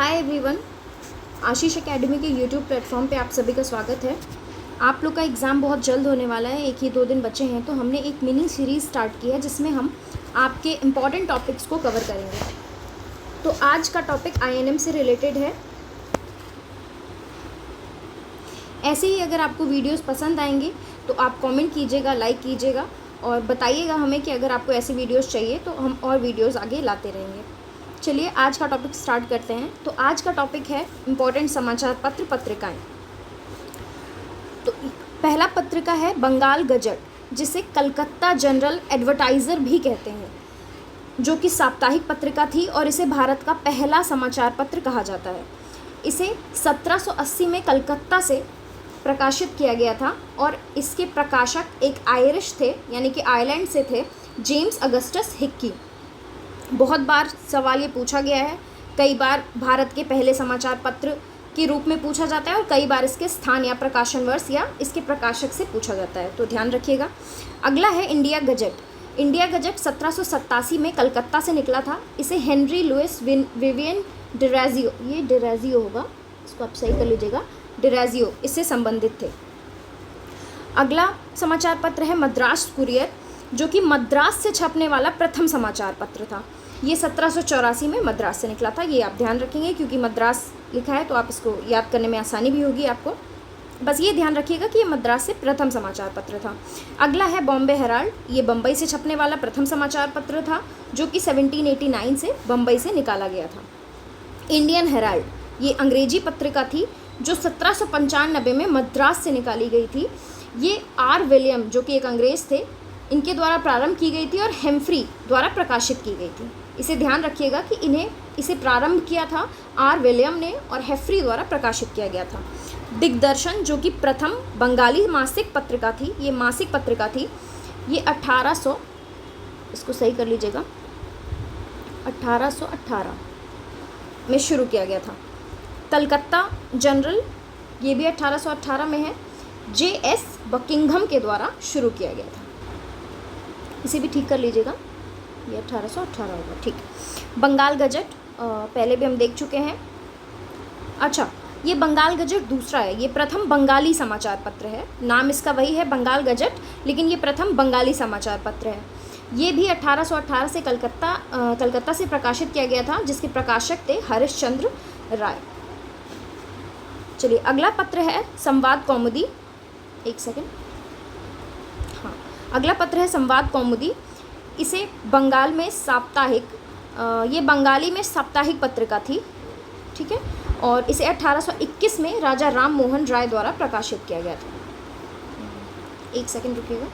Hi everyone, आशीष academy के YouTube platform पे आप सभी का स्वागत है। आप लोग का एग्ज़ाम बहुत जल्द होने वाला है, एक ही 2 दिन बचे हैं, तो हमने एक मिनी सीरीज़ स्टार्ट की है जिसमें हम आपके इम्पॉर्टेंट टॉपिक्स को कवर करेंगे। तो आज का टॉपिक आईएनएम से रिलेटेड है। ऐसे ही अगर आपको वीडियोस पसंद आएंगे तो आप कमेंट कीजिएगा, लाइक कीजिएगा और बताइएगा हमें कि अगर आपको ऐसी वीडियोस चाहिए तो हम और वीडियोस आगे लाते रहेंगे। चलिए आज का टॉपिक स्टार्ट करते हैं। तो आज का टॉपिक है इम्पोर्टेंट समाचार पत्र पत्रिकाएं। तो पहला पत्रिका है बंगाल गजट, जिसे कलकत्ता जनरल एडवर्टाइज़र भी कहते हैं, जो कि साप्ताहिक पत्रिका थी और इसे भारत का पहला समाचार पत्र कहा जाता है। इसे 1780 में कलकत्ता से प्रकाशित किया गया था और इसके प्रकाशक एक आयरिश थे, यानी कि आयरलैंड से थे, जेम्स अगस्टस हिक्की। बहुत बार सवाल ये पूछा गया है, कई बार भारत के पहले समाचार पत्र के रूप में पूछा जाता है और कई बार इसके स्थान या प्रकाशन वर्ष या इसके प्रकाशक से पूछा जाता है, तो ध्यान रखिएगा। अगला है इंडिया गजट। इंडिया गजट 1787 में कलकत्ता से निकला था। इसे हेनरी लुइस विवियन डिराजियो, ये डिराजियो होगा, इसको आप सही कर लीजिएगा, डिराजियो इससे संबंधित थे। अगला समाचार पत्र है मद्रास कुरियर, जो कि मद्रास से छपने वाला प्रथम समाचार पत्र था। ये 1784 में मद्रास से निकला था। ये आप ध्यान रखेंगे क्योंकि मद्रास लिखा है तो आप इसको याद करने में आसानी भी होगी आपको। बस ये ध्यान रखिएगा कि ये मद्रास से प्रथम समाचार पत्र था। अगला है बॉम्बे हेराल्ड। ये बम्बई से छपने वाला प्रथम समाचार पत्र था, जो कि 1789 से बम्बई से निकाला गया था। इंडियन हेराल्ड ये अंग्रेजी पत्रिका थी जो 1795 में मद्रास से निकाली गई थी। ये आर विलियम, जो कि एक अंग्रेज़ थे, इनके द्वारा प्रारंभ की गई थी और हेम्फ्री द्वारा प्रकाशित की गई थी। इसे ध्यान रखिएगा कि इसे प्रारंभ किया था आर विलियम ने और हेफ्री द्वारा प्रकाशित किया गया था। दिग्दर्शन, जो कि प्रथम बंगाली मासिक पत्रिका थी, ये मासिक पत्रिका थी, ये 1800, इसको सही कर लीजिएगा, 1818 में शुरू किया गया था। कलकत्ता जनरल, ये भी 1818 में है, जे.एस. बकिंघम के द्वारा शुरू किया गया था। इसे भी ठीक कर लीजिएगा, ये 1818 होगा, ठीक। बंगाल गजट पहले भी हम देख चुके हैं। अच्छा, ये बंगाल गजट दूसरा है, ये प्रथम बंगाली समाचार पत्र है। नाम इसका वही है बंगाल गजट, लेकिन ये प्रथम बंगाली समाचार पत्र है। ये भी 1818 से कलकत्ता से प्रकाशित किया गया था, जिसके प्रकाशक थे हरिश्चंद्र राय। चलिए अगला पत्र है संवाद कौमुदी। एक सेकेंड, हाँ, अगला पत्र है संवाद कौमुदी। इसे बंगाल में साप्ताहिक, ये बंगाली में साप्ताहिक पत्रिका थी, ठीक है, और इसे 1821 में राजा राम मोहन राय द्वारा प्रकाशित किया गया था। एक सेकंड रुकिएगा,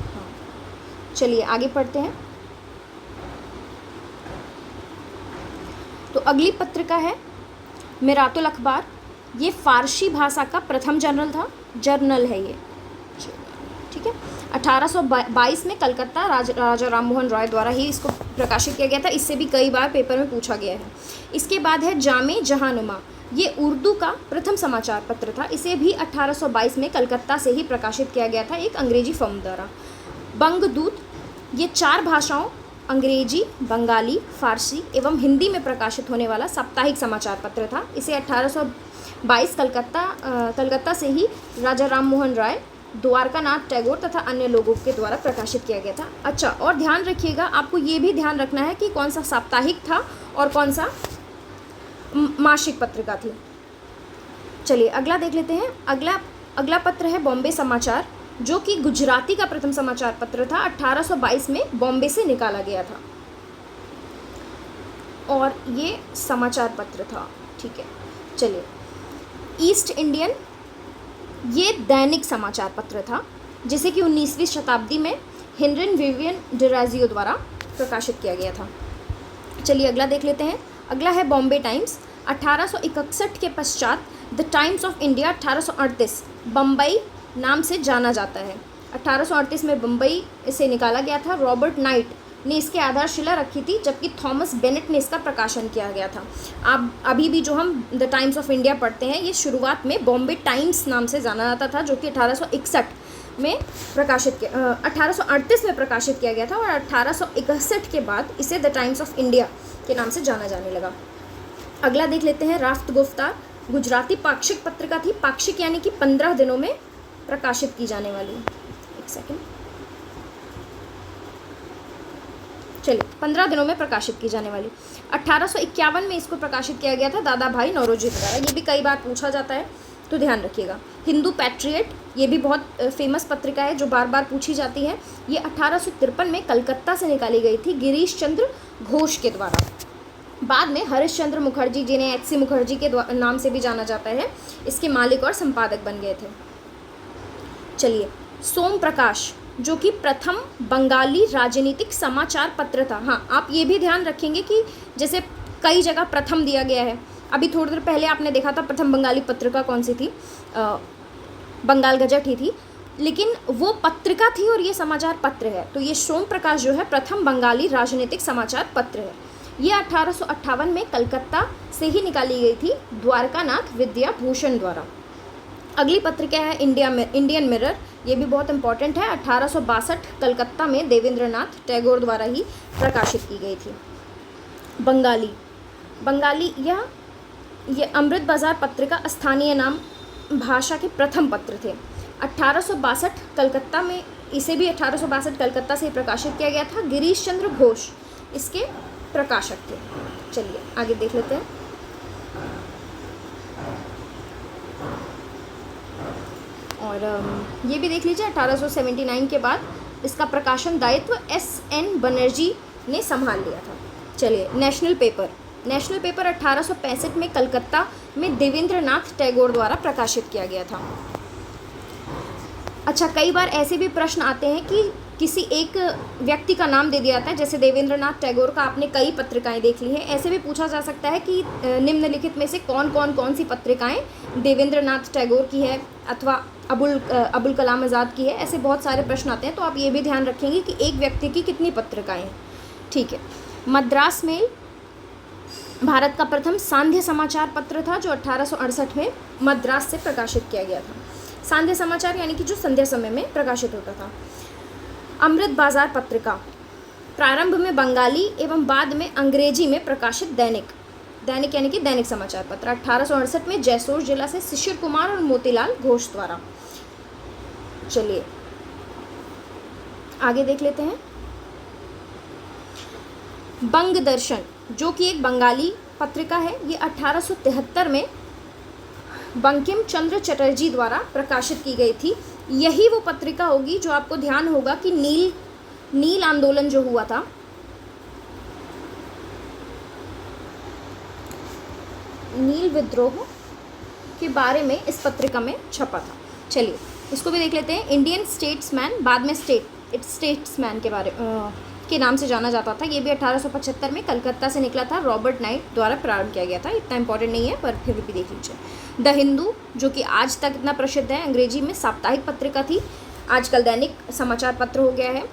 हाँ, चलिए आगे पढ़ते हैं। तो अगली पत्रिका है मिरातुल अखबार। ये फारसी भाषा का प्रथम जर्नल है ये, ठीक है। 1822 में कलकत्ता राजा राम मोहन राय द्वारा ही इसको प्रकाशित किया गया था। इससे भी कई बार पेपर में पूछा गया है। इसके बाद है जामे जहानुमा। ये उर्दू का प्रथम समाचार पत्र था। इसे भी 1822 में कलकत्ता से ही प्रकाशित किया गया था, एक अंग्रेजी फर्म द्वारा। बंगदूत, ये 4 भाषाओं अंग्रेजी, बंगाली, फारसी एवं हिंदी में प्रकाशित होने वाला साप्ताहिक समाचार पत्र था। इसे 1822 कलकत्ता से ही राजा राम मोहन राय, द्वारकानाथ टैगोर तथा अन्य लोगों के द्वारा प्रकाशित किया गया था। अच्छा, और ध्यान रखिएगा, आपको ये भी ध्यान रखना है कि कौन सा साप्ताहिक था और कौन सा मासिक पत्रिका थी। चलिए अगला देख लेते हैं। अगला पत्र है बॉम्बे समाचार, जो कि गुजराती का प्रथम समाचार पत्र था। 1822 में बॉम्बे से निकाला गया था और ये समाचार पत्र था, ठीक है। चलिए ईस्ट इंडियन, ये दैनिक समाचार पत्र था, जिसे कि 19वीं शताब्दी में हेनरी विवियन डिराजियो द्वारा प्रकाशित किया गया था। चलिए अगला देख लेते हैं। अगला है बॉम्बे टाइम्स। 1861 के पश्चात the times of India 1838 Bombay नाम से जाना जाता है। 1838 में बम्बई से निकाला गया था। रॉबर्ट नाइट ने इसकी आधारशिला रखी थी, जबकि थॉमस बेनेट ने इसका प्रकाशन किया गया था। आप अभी भी जो हम द टाइम्स ऑफ इंडिया पढ़ते हैं, ये शुरुआत में बॉम्बे टाइम्स नाम से जाना जाता था, जो कि 1861 में प्रकाशित किया 1838 में प्रकाशित किया गया था और 1861 के बाद इसे द टाइम्स ऑफ इंडिया के नाम से जाना जाने लगा। अगला देख लेते हैं राफ्त गुफ्तार। गुजराती पाक्षिक पत्रिका थी। पाक्षिक यानी कि 15 दिनों में प्रकाशित की जाने वाली। एक सेकेंड, चलिए 15 दिनों में प्रकाशित की जाने वाली। 1851 में इसको प्रकाशित किया गया था दादा भाई नौरोजी द्वारा। ये भी कई बार पूछा जाता है तो ध्यान रखिएगा। हिंदू पैट्रियट, ये भी बहुत फेमस पत्रिका है जो बार बार पूछी जाती है। ये 1853 में कलकत्ता से निकाली गई थी गिरीश चंद्र घोष के द्वारा। बाद में हरीश चंद्र मुखर्जी, जिन्हें एच.सी. मुखर्जी के नाम से भी जाना जाता है, इसके मालिक और संपादक बन गए थे। चलिए, सोम प्रकाश जो कि प्रथम बंगाली राजनीतिक समाचार पत्र था। हाँ, आप ये भी ध्यान रखेंगे कि जैसे कई जगह प्रथम दिया गया है। अभी थोड़ी देर पहले आपने देखा था प्रथम बंगाली पत्रिका कौन सी थी, बंगाल गजट ही थी, लेकिन वो पत्रिका थी और ये समाचार पत्र है। तो ये सोम प्रकाश जो है प्रथम बंगाली राजनीतिक समाचार पत्र है। ये 1858 में कलकत्ता से ही निकाली गई थी द्वारकानाथ विद्याभूषण द्वारा। अगली पत्रिका है इंडियन मिरर। ये भी बहुत इंपॉर्टेंट है। 1862 कलकत्ता में देवेंद्रनाथ टैगोर द्वारा ही प्रकाशित की गई थी। बंगाली ये अमृत बाजार पत्रिका स्थानीय नाम भाषा के प्रथम पत्र थे। 1862 कलकत्ता में, इसे भी 1862 कलकत्ता से प्रकाशित किया गया था। गिरीश चंद्र घोष इसके प्रकाशक थे। चलिए आगे देख लेते हैं। और ये भी देख लीजिए, 1879 के बाद इसका प्रकाशन दायित्व S.N. बनर्जी ने संभाल लिया था। चलिए, नेशनल पेपर 1865 में कलकत्ता में देवेंद्रनाथ टैगोर द्वारा प्रकाशित किया गया था। अच्छा, कई बार ऐसे भी प्रश्न आते हैं कि किसी एक व्यक्ति का नाम दे दिया जाता है, जैसे देवेंद्रनाथ टैगोर का आपने कई पत्रिकाएं देख ली हैं। ऐसे भी पूछा जा सकता है कि निम्नलिखित में से कौन सी पत्रिकाएं देवेंद्रनाथ टैगोर की है अथवा अबुल कलाम आज़ाद की है। ऐसे बहुत सारे प्रश्न आते हैं, तो आप ये भी ध्यान रखेंगे कि एक व्यक्ति की कितनी पत्रिकाएं हैं। ठीक है। मद्रास मेल भारत का प्रथम सांध्य समाचार पत्र था जो 1868 में मद्रास से प्रकाशित किया गया था। सांध्य समाचार यानी कि जो संध्या समय में प्रकाशित होता था। अमृत बाजार पत्रिका प्रारंभ में बंगाली एवं बाद में अंग्रेजी में प्रकाशित दैनिक यानी कि दैनिक समाचार पत्र। 1868 में जैसोर जिला से शिशिर कुमार और मोतीलाल घोष द्वारा। चलिए आगे देख लेते हैं। बंग दर्शन जो कि एक बंगाली पत्रिका है, ये 1873 में बंकिम चंद्र चटर्जी द्वारा प्रकाशित की गई थी। यही वो पत्रिका होगी जो आपको ध्यान होगा कि नील आंदोलन जो हुआ था, नील विद्रोह के बारे में इस पत्रिका में छपा था। चलिए इसको भी देख लेते हैं। इंडियन स्टेट्समैन, बाद में स्टेट्समैन के नाम से जाना जाता था। ये भी 1875 में कलकत्ता से निकला था, रॉबर्ट नाइट द्वारा प्रारंभ किया गया था। इतना इंपॉर्टेंट नहीं है पर फिर भी देख लीजिए। द हिंदू जो कि आज तक इतना प्रसिद्ध है, अंग्रेजी में साप्ताहिक पत्रिका थी, आजकल दैनिक समाचार पत्र हो गया है।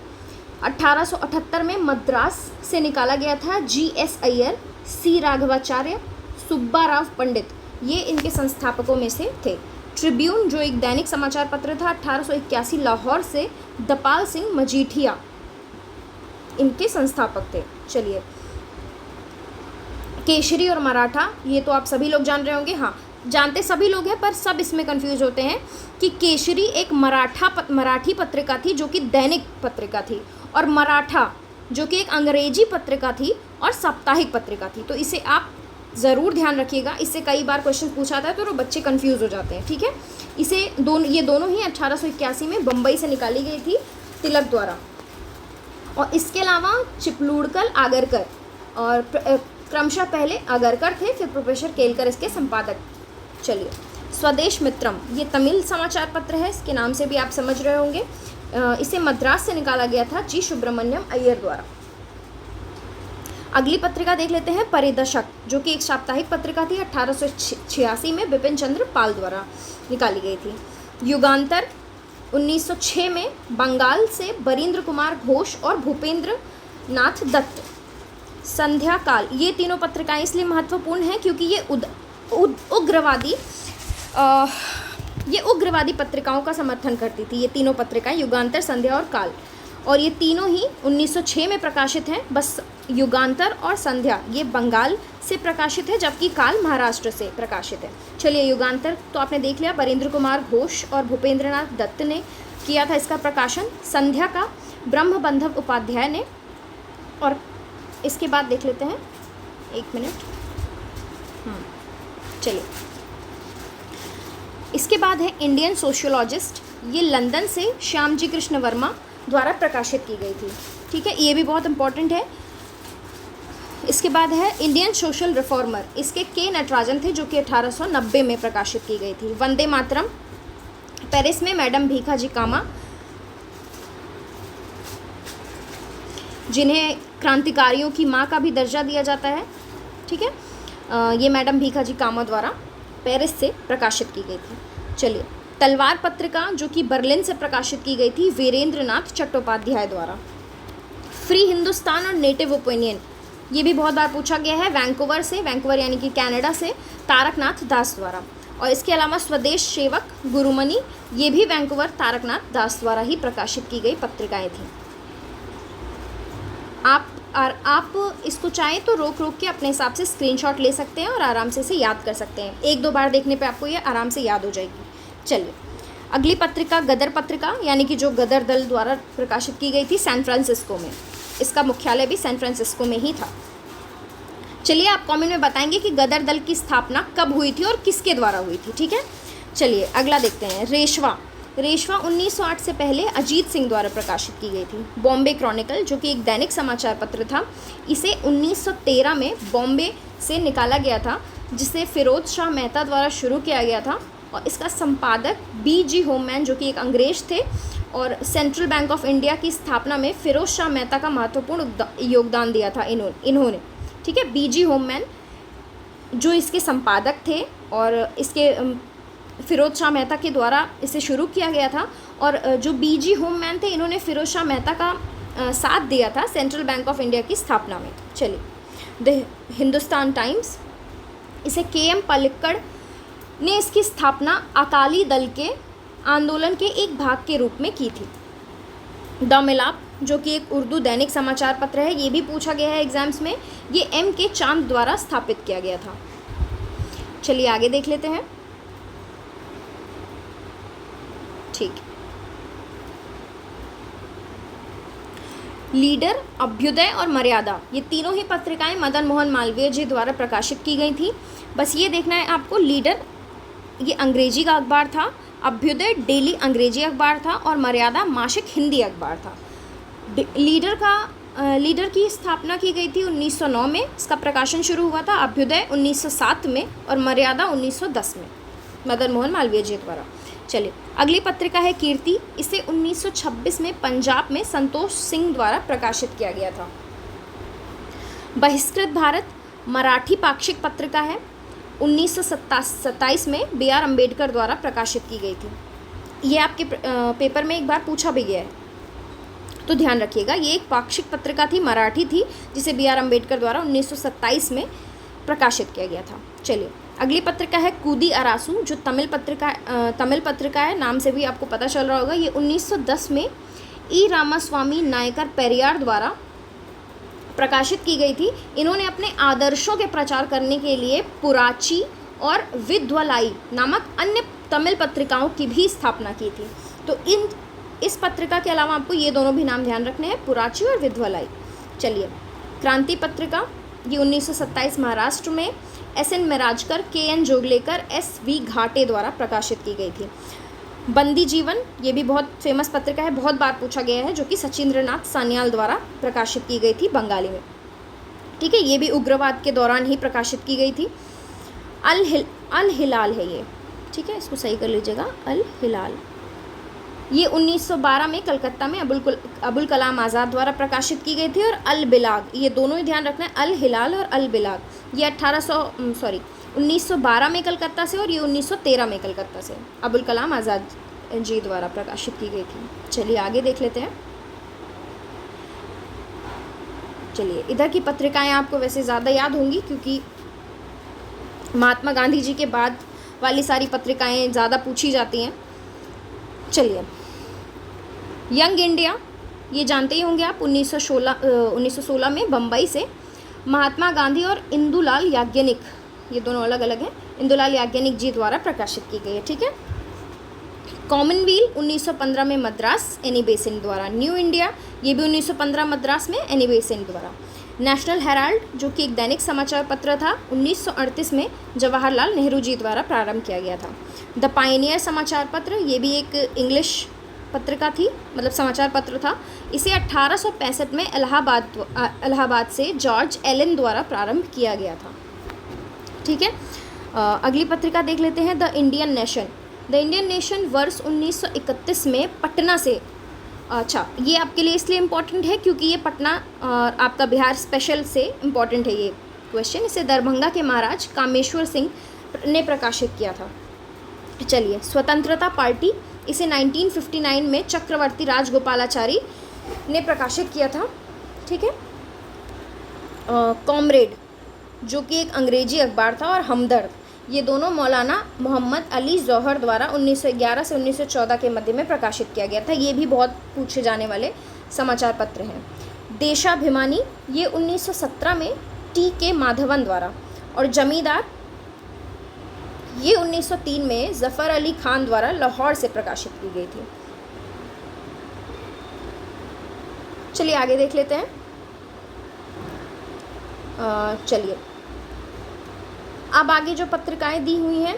1878 में मद्रास से निकाला गया था। G.S. अय्यर, C. राघवाचार्य, सुब्बा राव पंडित, ये इनके संस्थापकों में से थे। ट्रिब्यून जो एक दैनिक समाचार पत्र था, 1881 लाहौर से दपाल सिंह मजीठिया इनके संस्थापक थे। चलिए, केसरी और मराठा, ये तो आप सभी लोग जान रहे होंगे। हाँ, जानते सभी लोग हैं पर सब इसमें कंफ्यूज होते हैं कि केसरी एक मराठी पत्रिका थी जो कि दैनिक पत्रिका थी, और मराठा जो कि एक अंग्रेजी पत्रिका थी और साप्ताहिक पत्रिका थी। तो इसे आप ज़रूर ध्यान रखिएगा, इससे कई बार क्वेश्चन पूछा जाता है तो बच्चे कंफ्यूज हो जाते हैं। ठीक है, ये दोनों ही 1881 में बम्बई से निकाली गई थी तिलक द्वारा। और इसके अलावा चिपलूड़कर, आगरकर, और क्रमशः पहले आगरकर थे, फिर प्रोफेसर केलकर इसके संपादक। चलिए, स्वदेश मित्रम, ये तमिल समाचार पत्र है, इसके नाम से भी आप समझ रहे होंगे। इसे मद्रास से निकाला गया था G. सुब्रमण्यम अय्यर द्वारा। अगली पत्रिका देख लेते हैं, परिदर्शक जो कि एक साप्ताहिक पत्रिका थी, 1886 में बिपिन चंद्र पाल द्वारा निकाली गई थी। युगांतर 1906 में बंगाल से बरींद्र कुमार घोष और भूपेंद्र नाथ दत्त। संध्या काल, ये तीनों पत्रिकाएं इसलिए महत्वपूर्ण हैं क्योंकि ये उग्रवादी ये उग्रवादी पत्रिकाओं का समर्थन करती थी। ये तीनों पत्रिकाएं, युगांतर, संध्या और काल, और ये तीनों ही 1906 में प्रकाशित हैं। बस युगांतर और संध्या ये बंगाल से प्रकाशित है, जबकि काल महाराष्ट्र से प्रकाशित है। चलिए, युगांतर तो आपने देख लिया, बरेंद्र कुमार घोष और भूपेंद्रनाथ दत्त ने किया था इसका प्रकाशन। संध्या का ब्रह्मबंधव उपाध्याय ने, और इसके बाद देख लेते हैं, एक मिनट, चलिए, इसके बाद है इंडियन सोशियोलॉजिस्ट। ये लंदन से श्यामजी कृष्ण वर्मा द्वारा प्रकाशित की गई थी। ठीक है, ये भी बहुत इंपॉर्टेंट है। इसके बाद है इंडियन सोशल रिफॉर्मर। इसके के नटराजन थे, जो कि 1890 में प्रकाशित की गई थी। वंदे मातरम, पेरिस में मैडम भीखाजी कामा, जिन्हें क्रांतिकारियों की माँ का भी दर्जा दिया जाता है। ठीक है, ये मैडम भीखाजी कामा द्वारा पेरिस से प्रकाशित की गई थी। चलिए, तलवार पत्रिका, जो कि बर्लिन से प्रकाशित की गई थी, वीरेंद्रनाथ चट्टोपाध्याय द्वारा। फ्री हिंदुस्तान और नेटिव ओपिनियन, ये भी बहुत बार पूछा गया है, वैंकूवर से, वैंकूवर यानी कि कनाडा से, तारकनाथ दास द्वारा। और इसके अलावा स्वदेश सेवक, गुरुमणि, ये भी वैंकूवर तारकनाथ दास द्वारा ही प्रकाशित की गई पत्रिकाएं थीं। आप इसको चाहें तो रोक के अपने हिसाब से स्क्रीनशॉट ले सकते हैं और आराम से इसे याद कर सकते हैं। एक दो बार देखने पे आपको ये आराम से याद हो जाएगी। चलिए, अगली पत्रिका गदर पत्रिका, यानी कि जो गदर दल द्वारा प्रकाशित की गई थी सैन फ्रांसिस्को में। इसका मुख्यालय भी सैन फ्रांसिस्को में ही था। चलिए, आप कमेंट में बताएंगे कि गदर दल की स्थापना कब हुई थी और किसके द्वारा हुई थी। ठीक है, चलिए अगला देखते हैं। रेशवा 1908 से पहले अजीत सिंह द्वारा प्रकाशित की गई थी। बॉम्बे क्रॉनिकल, जो कि एक दैनिक समाचार पत्र था, इसे 1913 में बॉम्बे से निकाला गया था, जिसे फिरोज शाह मेहता द्वारा शुरू किया गया था। और इसका संपादक B.G. होममैन, जो कि एक अंग्रेज थे, और सेंट्रल बैंक ऑफ इंडिया की स्थापना में फिरोज शाह मेहता का महत्वपूर्ण योगदान दिया था इन्होंने। ठीक है, B.G. होममैन जो इसके संपादक थे, और इसके फिरोज शाह मेहता के द्वारा इसे शुरू किया गया था। और जो B.G. होममैन थे, इन्होंने फिरोज शाह मेहता का साथ दिया था सेंट्रल बैंक ऑफ इंडिया की स्थापना में। चलिए, द हिंदुस्तान टाइम्स, इसे K.M. पलिक्कड़ ने इसकी स्थापना अकाली दल के आंदोलन के एक भाग के रूप में की थी। द मिलाप, जो कि एक उर्दू दैनिक समाचार पत्र है, ये भी पूछा गया है एग्जाम्स में, ये M.K. चांद द्वारा स्थापित किया गया था। चलिए आगे देख लेते हैं। ठीक, लीडर, अभ्युदय और मर्यादा, ये तीनों ही पत्रिकाएं मदन मोहन मालवीय जी द्वारा प्रकाशित की गई थी। बस ये देखना है आपको, लीडर ये अंग्रेजी का अखबार था, अभ्युदय डेली अंग्रेजी अखबार था, और मर्यादा मासिक हिंदी अखबार था। लीडर की स्थापना की गई थी 1909 में, इसका प्रकाशन शुरू हुआ था। अभ्युदय 1907 में और मर्यादा 1910 में, मदन मोहन मालवीय जी द्वारा। चलिए, अगली पत्रिका है कीर्ति। इसे 1926 में पंजाब में संतोष सिंह द्वारा प्रकाशित किया गया था। बहिष्कृत भारत मराठी पाक्षिक पत्रिका है, 1927 में B.R. अम्बेडकर द्वारा प्रकाशित की गई थी। ये आपके पेपर में एक बार पूछा भी गया है, तो ध्यान रखिएगा। ये एक पाक्षिक पत्रिका थी, मराठी थी, जिसे B.R. अम्बेडकर द्वारा 1927 में प्रकाशित किया गया था। चलिए, अगली पत्रिका है कूदी अरासू, जो तमिल पत्रिका है, नाम से भी आपको पता चल रहा होगा। ये 1910 में ई रामास्वामी नायकर पेरियार द्वारा प्रकाशित की गई थी। इन्होंने अपने आदर्शों के प्रचार करने के लिए पुराची और विद्वलाई नामक अन्य तमिल पत्रिकाओं की भी स्थापना की थी। तो इस पत्रिका के अलावा आपको ये दोनों भी नाम ध्यान रखने हैं, पुराची और विद्वलाई। चलिए, क्रांति पत्रिका, ये 1927 महाराष्ट्र में S.N. Mirajkar, K.N. Joglekar, S.V. घाटे द्वारा प्रकाशित की गई थी। बंदी जीवन, ये भी बहुत फेमस पत्रिका है, बहुत बार पूछा गया है, जो कि सचिंद्रनाथ सान्याल द्वारा प्रकाशित की गई थी बंगाली में। ठीक है, ये भी उग्रवाद के दौरान ही प्रकाशित की गई थी। अल हिलाल है ये, ठीक है, इसको सही कर लीजिएगा, अल हिलाल। ये 1912 में कलकत्ता में अबुल कलाम आज़ाद द्वारा प्रकाशित की गई थी। और अल बिलाग, ये दोनों ही ध्यान रखना है, अल हिलाल और अल बिलाग, ये 1912 में कलकत्ता से, और ये 1913 में कलकत्ता से अबुल कलाम आज़ाद जी द्वारा प्रकाशित की गई थी। चलिए आगे देख लेते हैं। चलिए, इधर की पत्रिकाएं आपको वैसे ज़्यादा याद होंगी, क्योंकि महात्मा गांधी जी के बाद वाली सारी पत्रिकाएं ज़्यादा पूछी जाती हैं। चलिए, यंग इंडिया, ये जानते ही होंगे आप, 1916 में बम्बई से महात्मा गांधी और इंदुलाल याज्ञनिक, ये दोनों अलग अलग हैं, इंदुलाल याज्ञनिक जी द्वारा प्रकाशित की गई है। ठीक है। कॉमनवेल्थ 1915 में मद्रास एनी बेसेंट द्वारा। न्यू इंडिया, ये भी 1915 मद्रास में एनी बेसेंट द्वारा। नेशनल हेराल्ड, जो कि एक दैनिक समाचार पत्र था, 1938 में जवाहरलाल नेहरू जी द्वारा प्रारंभ किया गया था। द पायनियर समाचार पत्र, ये भी एक इंग्लिश पत्रिका थी, मतलब समाचार पत्र था। इसे 1865 में इलाहाबाद से जॉर्ज एलन द्वारा प्रारंभ किया गया था। ठीक है। अगली पत्रिका देख लेते हैं, the Indian nation. The Indian nation वर्ष 1931 में पटना से, अच्छा ये आपके लिए इसलिए इम्पॉर्टेंट है क्योंकि ये पटना आपका बिहार स्पेशल से इम्पॉर्टेंट है ये क्वेश्चन। इसे दरभंगा के महाराज कामेश्वर सिंह ने प्रकाशित किया था। चलिए, स्वतंत्रता पार्टी, इसे 1959 में चक्रवर्ती राजगोपालाचारी ने प्रकाशित किया था। ठीक है। कॉमरेड, जो कि एक अंग्रेजी अखबार था, और हमदर्द, ये दोनों मौलाना मोहम्मद अली जौहर द्वारा 1911 से 1914 के मध्य में प्रकाशित किया गया था। ये भी बहुत पूछे जाने वाले समाचार पत्र हैं। देशाभिमानी, ये 1917 में टी.के. माधवन द्वारा, और जमींदार, ये 1903 में ज़फ़र अली खान द्वारा लाहौर से प्रकाशित की गई थी। चलिए आगे देख लेते हैं। चलिए, अब आगे जो पत्रिकाएं दी हुई हैं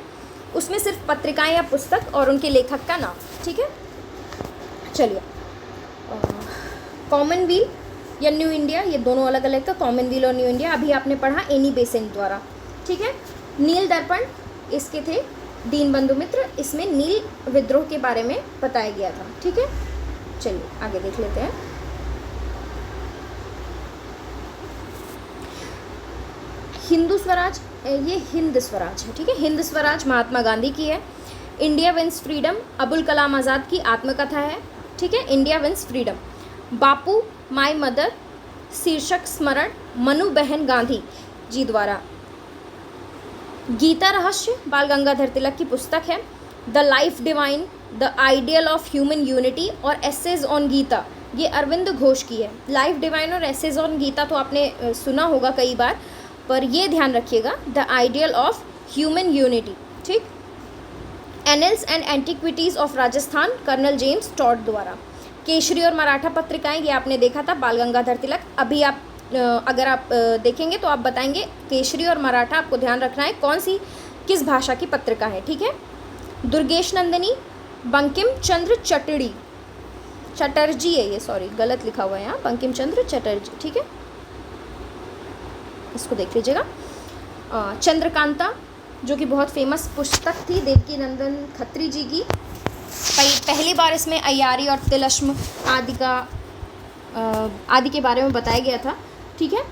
उसमें सिर्फ पत्रिकाएं या पुस्तक और उनके लेखक का नाम। ठीक है। चलिए, कॉमनवेल्थ या न्यू इंडिया, ये दोनों अलग अलग का, कॉमनवेल्थ और न्यू इंडिया। अभी आपने पढ़ा एनी बेसेंट द्वारा। ठीक है। नील दर्पण, इसके थे दीनबंधु मित्र, इसमें नील विद्रोह के बारे में बताया गया था। ठीक है। चलिए आगे देख लेते हैं। हिंदू स्वराज, ये हिंद स्वराज है। ठीक है। हिंद स्वराज महात्मा गांधी की है। India wins freedom, Abul Kalam Azad की आत्मकथा है। ठीक है। India wins freedom. Bapu my mother, शीर्षक स्मरण, मनु बहन गांधी जी द्वारा। गीता रहस्य, बाल गंगाधर तिलक की पुस्तक है। The life divine, the ideal of human unity और एसेज ऑन गीता, ये अरविंद घोष की है। लाइफ डिवाइन और एसेज ऑन गीता तो आपने सुना होगा कई बार, पर ये ध्यान रखिएगा, the ideal of human unity. ठीक। Annals and antiquities of Rajasthan, colonel James Tod द्वारा। केसरी और मराठा पत्रिकाएं, ये आपने देखा था, बाल गंगाधर तिलक। अभी आप अगर आप देखेंगे तो आप बताएंगे केसरी और मराठा, आपको ध्यान रखना है कौन सी किस भाषा की पत्रिका है। ठीक है। दुर्गेश नंदिनी, बंकिम चंद्र चटर्जी है ये, सॉरी गलत लिखा हुआ है यहाँ, बंकिम चंद्र चटर्जी। ठीक है, इसको देख लीजिएगा। चंद्रकांता, जो कि बहुत फेमस पुस्तक थी देवकी नंदन खत्री जी की। पहली बार इसमें अय्यारी और तिलस्म आदि के बारे में बताया गया था। ठीक है।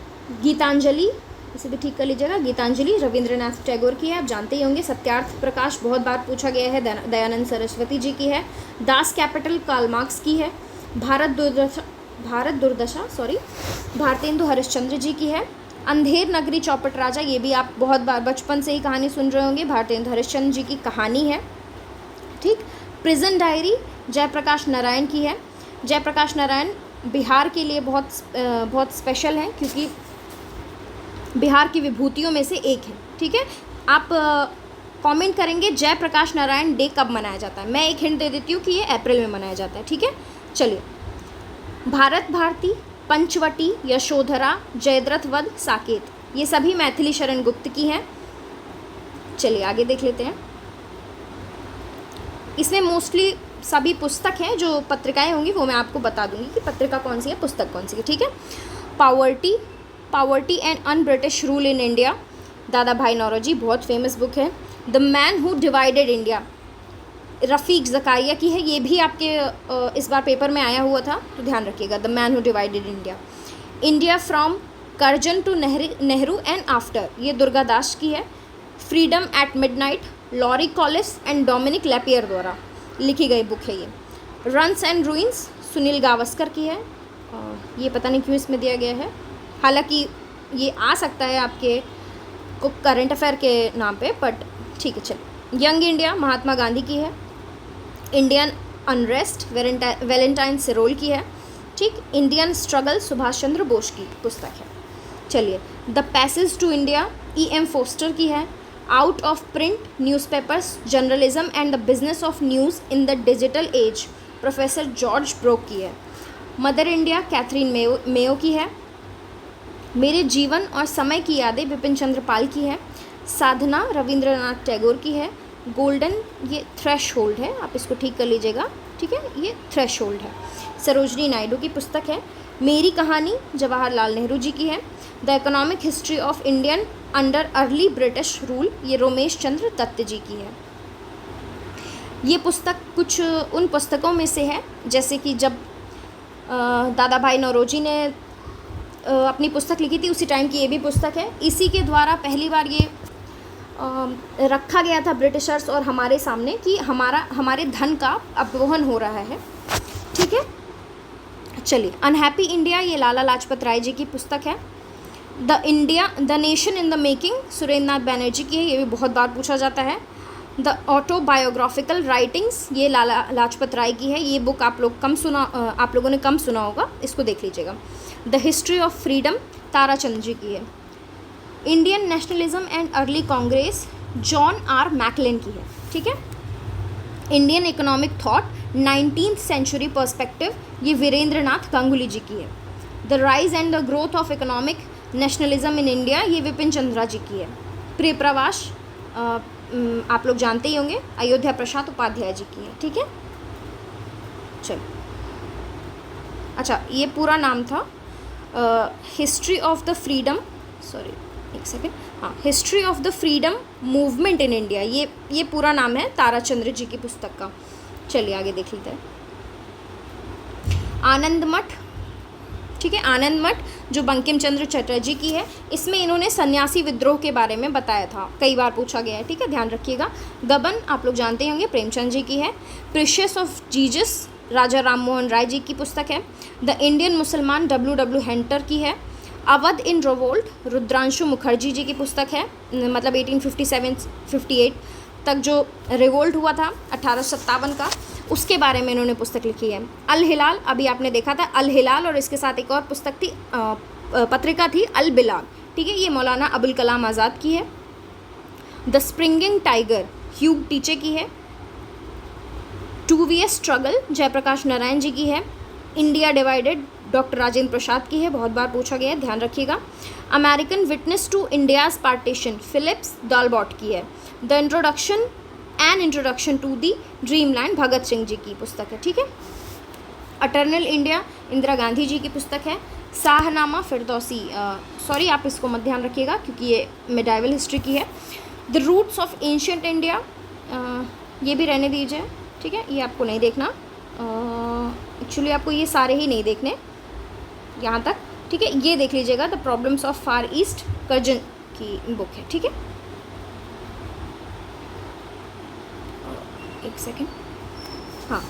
गीतांजलि, इसे भी ठीक कर लीजिएगा, गीतांजलि रविंद्रनाथ टैगोर की है, आप जानते ही होंगे। सत्यार्थ प्रकाश बहुत बार पूछा गया है, दयानंद सरस्वती जी की है। दास कैपिटल कार्ल मार्क्स की है। भारत दुर्दशा भारतेंदु हरिश्चंद्र जी की है। अंधेर नगरी चौपट राजा, ये भी आप बहुत बार बचपन से ही कहानी सुन रहे होंगे, भारतेंदु हरिश्चंद्र जी की कहानी है। ठीक। प्रिजन डायरी जयप्रकाश नारायण की है। जयप्रकाश नारायण बिहार के लिए बहुत स्पेशल है, क्योंकि बिहार की विभूतियों में से एक है। ठीक है। आप कमेंट करेंगे जयप्रकाश नारायण डे कब मनाया जाता है, मैं एक हिंट दे देती हूँ कि ये अप्रैल में मनाया जाता है। ठीक है। चलिए, भारत भारती, पंचवटी, यशोधरा, जयद्रथ वध, साकेत, ये सभी मैथिली शरण गुप्त की हैं। चलिए आगे देख लेते हैं। इसमें मोस्टली सभी पुस्तक हैं, जो पत्रिकाएं होंगी वो मैं आपको बता दूंगी कि पत्रिका कौन सी है, पुस्तक कौन सी है। ठीक है। Poverty and un British rule in India, Dadabhai Naoroji, बहुत फेमस बुक है। The man who divided India, Rafiq Zakaria की है, ये भी आपके इस बार पेपर में आया हुआ था, तो ध्यान रखिएगा। The man who divided India. India from Curzon to Nehru and after, ये दुर्गा दास की है। Freedom at midnight, Larry Collins and Dominique Lapierre द्वारा लिखी गई बुक है ये। Runs and ruins, Sunil Gavaskar की है। ये पता नहीं क्यों इसमें दिया गया है, हालांकि ये आ सकता है आपके करंट अफेयर के नाम पे, बट ठीक है। चलिए यंग इंडिया महात्मा गांधी की है। इंडियन अनरेस्ट वैलेंटाइन सिरोल की है। ठीक, इंडियन स्ट्रगल सुभाष चंद्र बोस की पुस्तक है। चलिए, the passage to India E.M. Forster की है। Out of print newspapers journalism and the business of news in the digital age professor George Brock की है। मदर इंडिया कैथरीन मेयो की है। मेरे जीवन और समय की यादें विपिन चंद्र पाल की है। साधना रविंद्रनाथ टैगोर की है। गोल्डन, ये थ्रेशहोल्ड है, आप इसको ठीक कर लीजिएगा, ठीक है, ये थ्रेशहोल्ड है, सरोजनी नायडू की पुस्तक है। मेरी कहानी जवाहरलाल नेहरू जी की है। The economic history of Indian under early British rule, ये रोमेश चंद्र दत्त जी की है। ये पुस्तक कुछ उन पुस्तकों में से है, जैसे कि जब दादा भाई नौरोजी ने अपनी पुस्तक लिखी थी उसी टाइम की ये भी पुस्तक है। इसी के द्वारा पहली बार ये रखा गया था ब्रिटिशर्स और हमारे सामने कि हमारे धन का अपहरण हो रहा है। ठीक है, चलिए, अनहैप्पी इंडिया, ये लाला लाजपत राय जी की पुस्तक है। The nation in the making, Surendranath Banerjee की है, ये भी बहुत बार पूछा जाता है। द ऑटोबायोग्राफिकल राइटिंग्स, ये लाला लाजपत राय की है, ये बुक आप लोगों ने कम सुना होगा, इसको देख लीजिएगा। The history of freedom, Tarachand ji की है। Indian nationalism and early Congress, John R McLane की है। ठीक है, Indian economic thought 19th century perspective, ये वीरेंद्र नाथ गांगुली जी की है। The rise and the growth of economic nationalism in India, ये विपिन चंद्रा जी की है। प्रिय प्रवास, आप लोग जानते ही होंगे, अयोध्या प्रसाद उपाध्याय जी की है। ठीक है, चलो, अच्छा, ये पूरा नाम था history of the freedom, sorry एक सेकेंड, हाँ, history of the freedom movement in India, ये पूरा नाम है ताराचंद्र जी की पुस्तक का। चलिए आगे देख लेते हैं। आनंद मठ, ठीक है, आनंद मठ जो बंकिम चंद्र चटर्जी की है, इसमें इन्होंने सन्यासी विद्रोह के बारे में बताया था, कई बार पूछा गया है। ठीक है, ध्यान रखिएगा। गबन, आप लोग जानते होंगे, प्रेमचंद जी की है। प्रीशियस ऑफ जीसस, राजा राम मोहन राय जी की पुस्तक है। द इंडियन मुसलमान, W.W. हेंटर की है। अवध इन रिवोल्ट, रुद्रांशु मुखर्जी जी की पुस्तक है, मतलब 1857-58 तक जो रिवोल्ट हुआ था 1857 का, उसके बारे में इन्होंने पुस्तक लिखी है। अल हिलाल, अभी आपने देखा था अल हिलाल, और इसके साथ एक और पुस्तक थी, पत्रिका थी अल बिलाग। ठीक है, ये मौलाना अबुल कलाम आज़ाद की है। द स्प्रिंगिंग टाइगर, ह्यूग टीचे की है। 2 स्ट्रगल, जयप्रकाश नारायण जी की है। India divided, doctor Rajendra Prasad की है, बहुत बार पूछा गया है, ध्यान रखिएगा। American witness to India's partition, Phillips Talbot की है। The introduction to the dreamland, Bhagat Singh ji की पुस्तक है। ठीक है, अटर्नल इंडिया, इंदिरा गांधी जी की पुस्तक है। शाहनामा फिरदौसी, सॉरी आप इसको मत ध्यान रखिएगा क्योंकि ये मेडाइवल हिस्ट्री की है। The roots of ancient India, ये भी रहने दीजिए। ठीक है, ये आपको नहीं देखना, एक्चुअली आपको ये सारे ही नहीं देखने यहाँ तक। ठीक है, ये देख लीजिएगा, the problems of far east, Curzon की बुक है। ठीक है, एक सेकेंड, हाँ,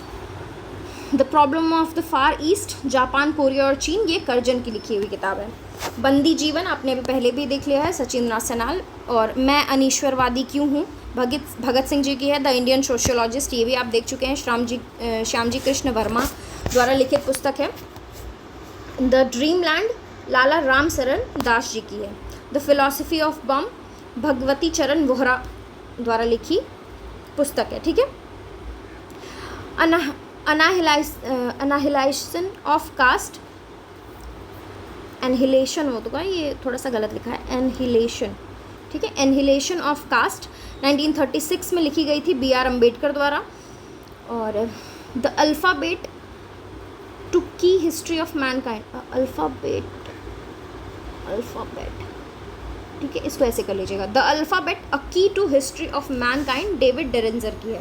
the problem of the far east, Japan, Korea और चीन, ये कर्जन की लिखी हुई किताब है। बंदी जीवन, आपने भी पहले भी देख लिया है, सचिंद्र नाथ सैनाल। और मैं अनीश्वरवादी क्यों हूँ, भगत सिंह जी की है। द इंडियन सोशियोलॉजिस्ट, ये भी आप देख चुके हैं, श्यामजी कृष्ण वर्मा द्वारा लिखित पुस्तक है। द ड्रीमलैंड, लाला राम सरन दास जी की है। द फिलॉसफी ऑफ बम, भगवती चरण वोहरा द्वारा लिखी पुस्तक है। ठीक है, अनाहिलाइजेशन ऑफ कास्ट, एनहिलेशन होगा, ये थोड़ा सा गलत लिखा है, एनहिलेशन। ठीक है, एनहिलेशन ऑफ कास्ट 1936 में लिखी गई थी B.R. अम्बेडकर द्वारा। और द अल्फ़ाबेट टू की हिस्ट्री ऑफ मैनकाइंड, अल्फ़ाबेट, ठीक है, इसको ऐसे कर लीजिएगा, the alphabet a key to history of mankind, David Diringer की है।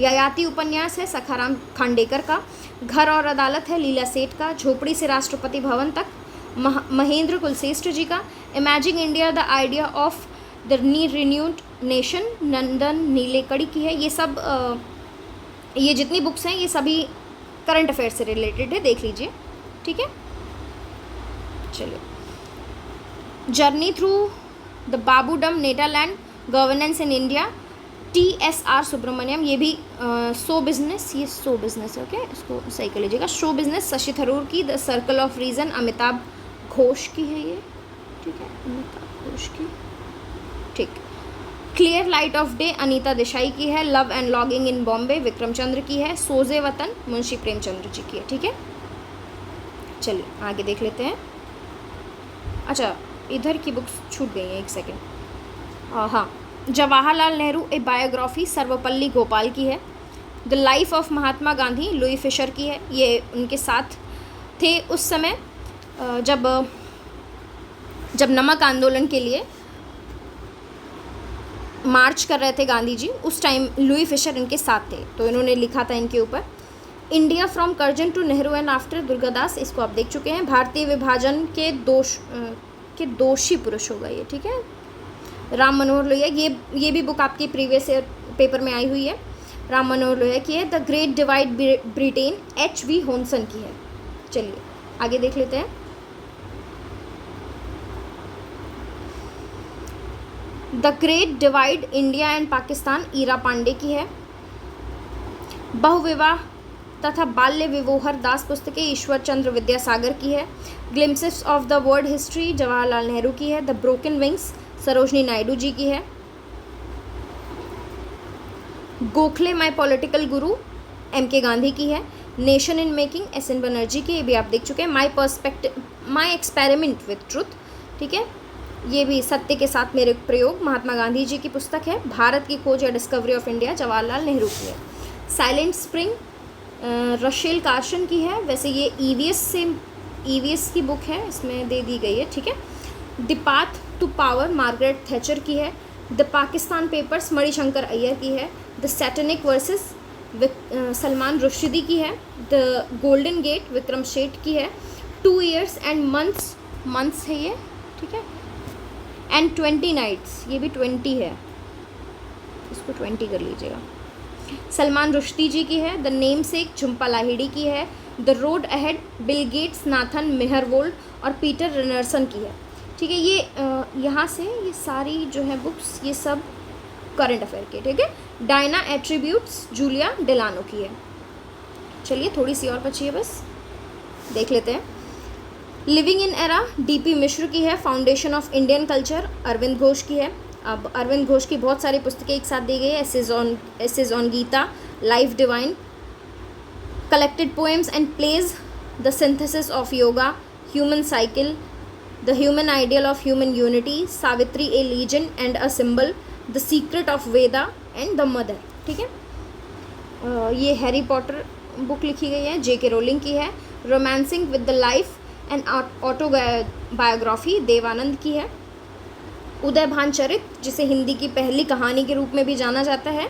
ययाति उपन्यास है सखाराम खांडेकर का। घर और अदालत है लीला सेठ का। झोपड़ी से राष्ट्रपति भवन तक, महेंद्र कुलश्रेष्ठ जी का। Imagining India, the idea of the renewed nation, Nandan Nilekani की है। ये सब ये जितनी बुक्स हैं ये सभी करंट अफेयर से रिलेटेड है, देख लीजिए। ठीक है, चलिए, journey through the babudom Netherland, governance in India, TSR Subramanian, ये भी शो बिजनेस, ये शो बिजनेस है, ओके, इसको सही कर लीजिएगा। शो बिजनेस शशि थरूर की। The circle of reason Amitav Ghosh की है ये, ठीक है, अमिताभ घोष की, ठीक। Clear light of day Anita Desai की है। Love and longing in Bombay Vikram Chandra की है। सोजे वतन मुंशी प्रेमचंद्र जी की है, ठीक है। चलिए आगे देख लेते हैं। अच्छा, इधर की बुक्स छूट गई हैं, एक सेकेंड। हाँ, जवाहरलाल नेहरू ए बायोग्राफी सर्वपल्ली गोपाल की है। The life of Mahatma Gandhi Louis Fischer की है। ये उनके साथ थे उस समय जब नमक आंदोलन के लिए मार्च कर रहे थे गांधी जी, उस टाइम लुई फिशर इनके साथ थे, तो इन्होंने लिखा था इनके ऊपर। India from Curzon to Nehru and after Durgadas, इसको आप देख चुके हैं। भारतीय विभाजन के दोषी पुरुष होगा ये, ठीक है, राम मनोहर लोहिया। ये भी बुक आपकी प्रीवियस ईयर पेपर में आई हुई है, राम मनोहर लोहिया की है। The great divide Britain HV Hodson की है। चलिए आगे देख लेते हैं। The great divide India and Pakistan Ira Pande की है। बहुविवाह तथा बाल्य विवोहर दास पुस्तकें ईश्वर चंद्र विद्यासागर की है। Glimpses of the world history Jawaharlal Nehru की है। The broken wings Sarojini Naidu ji की है। Gokhale my political guru MK Gandhi की है। Nation in making SN Banerjee की, ये भी आप देख चुके हैं। माई एक्सपेरिमेंट विथ ट्रुथ, ठीक है, ये भी सत्य के साथ मेरे प्रयोग महात्मा गांधी जी की पुस्तक है। भारत की खोज या discovery of India Jawaharlal Nehru की है। साइलेंट स्प्रिंग रशेल कार्सन की है। वैसे ये EVS की बुक है, इसमें दे दी गई है, ठीक है। The path to power Margaret Thatcher की है। द पाकिस्तान पेपर्स मणिशंकर अय्यर की है। The satanic verses Salman Rushdie की है। The golden gate Vikram Sheth की है। 2 years and months है ये, ठीक है। एंड 20 nights, ये भी 20 है, इसको 20 कर लीजिएगा। सलमान रुश्दी जी की है। The namesake Jhumpa Lahiri की है। The road ahead Bill Gates Nathan Myhrvold और पीटर रिनर्सन की है, ठीक है। ये यहाँ से ये सारी जो है बुक्स, ये सब करंट अफेयर के, ठीक है। डायना एट्रीब्यूट्स जूलिया डेलानो की है। चलिए थोड़ी सी और बची है, बस देख लेते हैं। Living in era DP Mishra की है। Foundation of Indian culture Aurobindo Ghosh की है। अब अरविंद घोष की बहुत सारी पुस्तकें एक साथ दी गई है। Essays on Gita, life divine, collected poems and plays, the synthesis of yoga, human cycle, the human ideal of human unity, Savitri a legend and a symbol, the secret of Veda and the mother, ठीक है। ये Harry Potter book लिखी गई है, JK Rowling की है। Romancing with the life and autobiography Devanand की है। उदय भानचरित, जिसे हिंदी की पहली कहानी के रूप में भी जाना जाता है,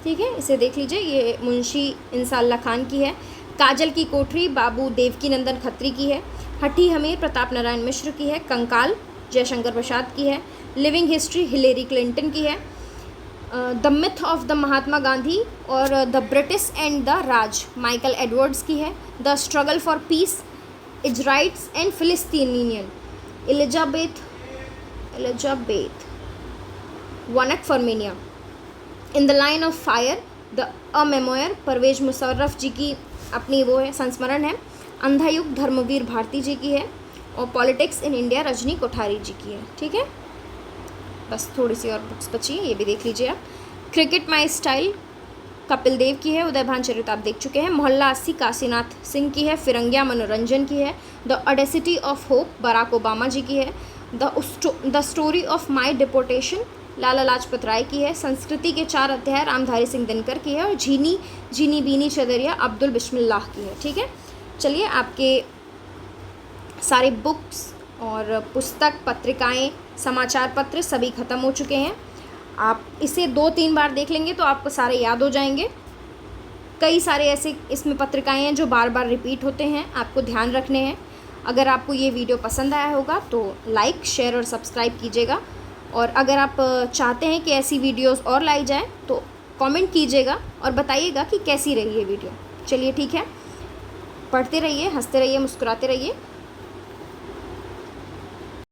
ठीक है, इसे देख लीजिए, ये मुंशी इंसाल्ला खान की है। काजल की कोठरी बाबू देवकीनंदन खत्री की है। हठी हमीर प्रताप नारायण मिश्र की है। कंकाल जयशंकर प्रसाद की है। लिविंग हिस्ट्री हिलेरी क्लिंटन की है। The myth of the Mahatma Gandhi और the British and the Raj Michael Edwards की है। The struggle for peace Israelis and Palestinian Elizabeth Warnock Fernea. In the line of fire the a memoir Pervez Musharraf ji की अपनी वो है, संस्मरण है। अंधा युग धर्मवीर भारती जी की है। और politics in India Rajni Kothari ji की है, ठीक है। बस थोड़ी सी और बुक्स बची हैं, ये भी देख लीजिए आप। Cricket my style Kapil Dev की है। उदय भानचरित आप देख चुके हैं। मोहल्ला 80 काशीनाथ सिंह की है। फिरंगिया मनोरंजन की है। The audacity of hope Barack Obama ji की है। The story of my deportation Lala Lajpat Rai की है। संस्कृति के 4 अध्याय रामधारी सिंह दिनकर की है। और जीनी बीनी चदरिया अब्दुल बिस्मिल्लाह की है, ठीक है। चलिए आपके सारे बुक्स और पुस्तक पत्रिकाएं समाचार पत्र सभी ख़त्म हो चुके हैं। आप इसे 2-3 बार देख लेंगे तो आपको सारे याद हो जाएंगे। कई सारे ऐसे इसमें पत्रिकाएं हैं जो बार बार रिपीट होते हैं, आपको ध्यान रखने हैं। अगर आपको ये वीडियो पसंद आया होगा तो लाइक शेयर और सब्सक्राइब कीजिएगा। और अगर आप चाहते हैं कि ऐसी वीडियोस और लाई जाए तो कमेंट कीजिएगा और बताइएगा कि कैसी रही ये वीडियो। चलिए ठीक है, पढ़ते रहिए, हंसते रहिए, मुस्कुराते रहिए।